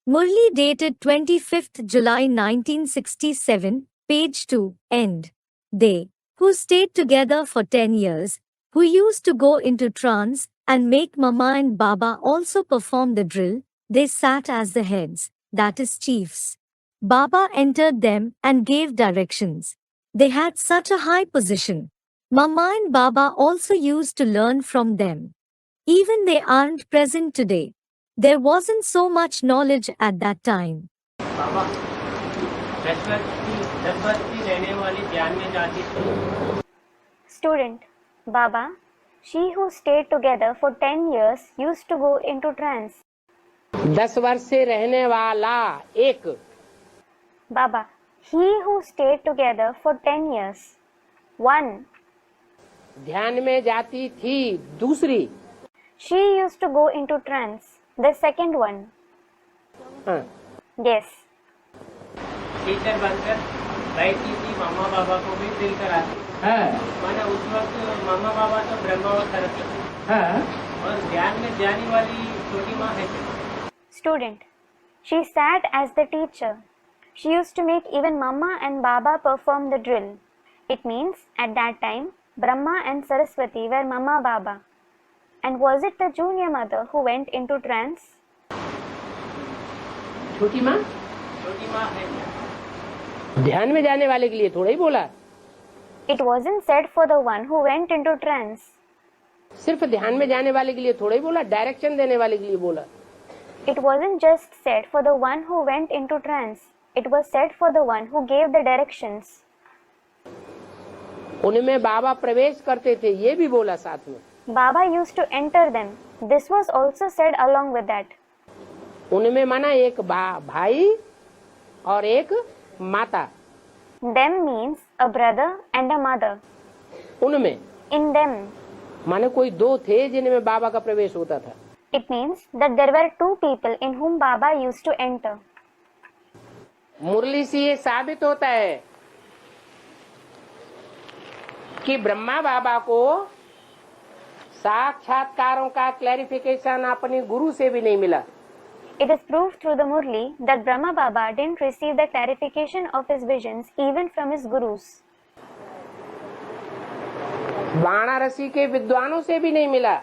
Murli dated 25th July 1967, page 2, end. They, who stayed together for 10 years, who used to go into trance and make Mama and Baba also perform the drill, they sat as the heads, that is chiefs. Baba entered them and gave directions. They had such a high position. Mama and Baba also used to learn from them. Even they aren't present today. There wasn't so much knowledge at that time. बाबा 10 वर्ष की रहने वाली ध्यान में जाती थी. Student, Baba, she who stayed together for 10 years used to go into trance. 10 वर्ष से रहने वाला एक. Baba, he who stayed together for 10 years. 1. ध्यान में जाती थी दूसरी. She used to go into trance. The second one. हाँ. Yes. टीचर बनकर बैठती थी, मामा बाबा को भी दिल कराती. माना उस वक्त मामा बाबा तो ब्रह्मा और सरस्वती और ध्यान में जाने वाली छोटी माँ है. Student, she sat as the teacher. She used to make even Mama and Baba perform the drill. It means at that time, Brahma and Saraswati were Mama Baba. And was it the junior mother who went into trance? छोटी माँ है. ध्यान में जाने वाले के लिए थोड़ा ही बोला. It wasn't said for the one who went into trance. सिर्फ ध्यान में जाने वाले के लिए थोड़ा ही बोला, डायरेक्शन देने वाले के लिए बोला. It wasn't just said for the one who went into trance. It was said for the one who gave the directions. उनमें बाबा प्रवेश करते थे, ये भी बोला साथ में. Baba used to enter them. This was also said along with that. उनमें माना एक भाई और एक माता. Them means a brother and a mother. उनमें In them. माने कोई दो थे जिनमें बाबा का प्रवेश होता था. It means that there were two people in whom Baba used to enter. मुरली से ये साबित होता है कि ब्रह्मा बाबा को साक्षात्कारों का क्लैरिफिकेशन अपने गुरु से भी नहीं मिला. It is proved through the Murli that Brahma Baba didn't receive the clarification of his visions even from his gurus. Varanasi के विद्वानों से भी नहीं मिला.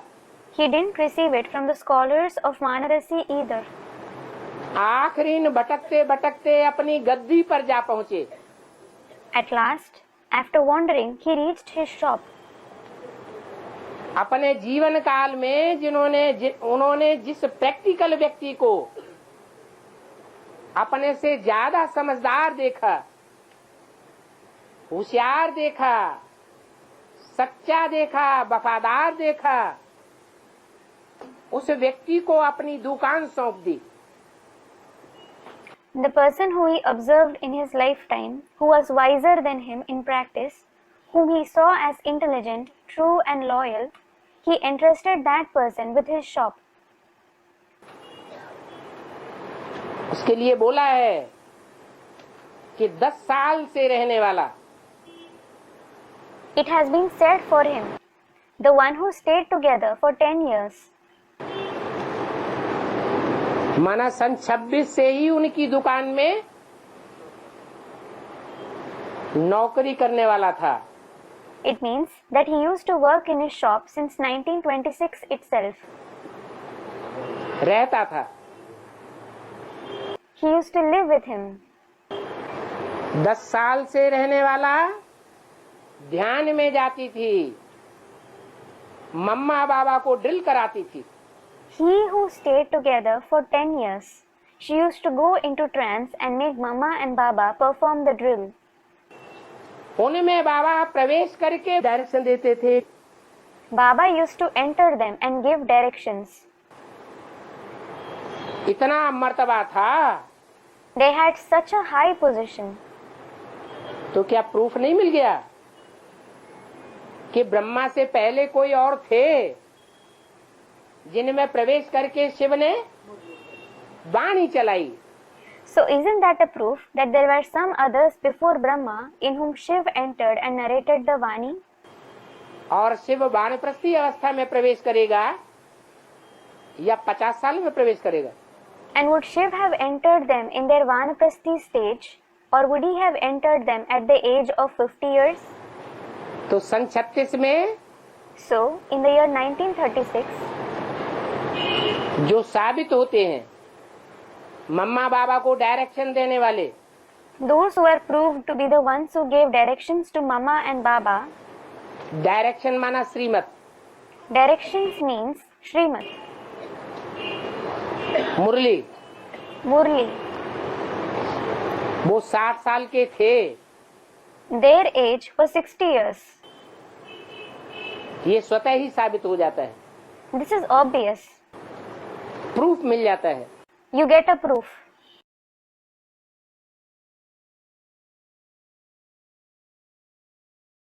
He didn't receive it from the scholars of Varanasi either. आखिरी भटकते भटकते अपनी गद्दी पर जा पहुंचे. At last, after wandering, he reached his shop. अपने जीवन काल में उन्होंने जिस प्रैक्टिकल व्यक्ति को अपने से ज्यादा समझदार देखा, होशियार देखा, सच्चा देखा, वफादार देखा, उस व्यक्ति को अपनी दुकान सौंप दी. The person who he observed in his lifetime, who was wiser than him in practice, whom he saw as intelligent, true and loyal, he entrusted that person with his shop. उसके लिए बोला है कि 10 साल से रहने वाला. It has been said for him, the one who stayed together for 10 years. माना सन 26 से ही उनकी दुकान में नौकरी करने वाला था. It means that he used to work in his shop since 1926 itself. रहता था. He used to live with him. 10 साल से रहने वाला ध्यान में जाती थी, मम्मा बाबा को ड्रिल कराती थी. He who stayed together for 10 years, she used to go into trance and make Mama and Baba perform the drill. उनमें बाबा प्रवेश करके डायरेक्शन देते थे. Baba used to enter them and give directions. इतना मर्तबा था. They had such a high position. तो क्या प्रूफ नहीं मिल गया कि ब्रह्मा से पहले कोई और थे जिनमें प्रवेश करके शिव ने वाणी चलाई. So isn't that a proof that there were some others before Brahma in whom Shiv entered and narrated the Vani? और शिव वानप्रस्थी अवस्था में प्रवेश करेगा या 50 साल में प्रवेश करेगा? And would Shiv have entered them in their Vanaprasthi stage, or would he have entered them at the age of 50 years? तो सन 36 में So, in the year 1936, जो साबित होते हैं मम्मा बाबा को डायरेक्शन देने वाले, those who are proved to be the ones who gave directions to Mama and Baba, direction माना श्रीमत, directions means Srimad, मुरली, Murli. वो 60 साल के थे। Their age was 60 years. ये स्वतः ही साबित हो जाता है, This is obvious. प्रूफ मिल जाता है। You get a proof.